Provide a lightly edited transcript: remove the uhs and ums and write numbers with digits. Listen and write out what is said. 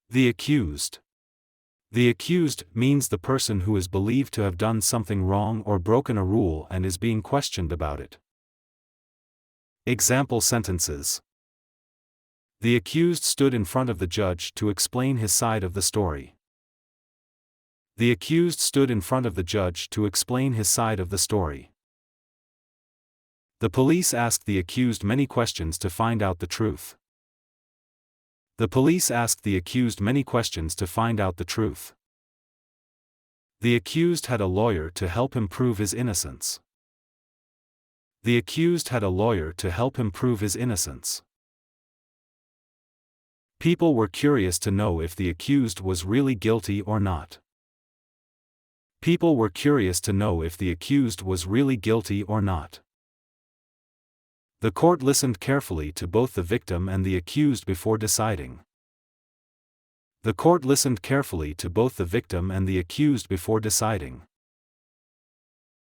The accused. The accused means the person who is believed to have done something wrong or broken a rule and is being questioned about it. Example sentences. The accused stood in front of the judge to explain his side of the story. The accused stood in front of the judge to explain his side of the story. The police asked the accused many questions to find out the truth. The police asked the accused many questions to find out the truth. The accused had a lawyer to help him prove his innocence. The accused had a lawyer to help him prove his innocence. People were curious to know if the accused was really guilty or not. People were curious to know if the accused was really guilty or not. The court listened carefully to both the victim and the accused before deciding. The court listened carefully to both the victim and the accused before deciding.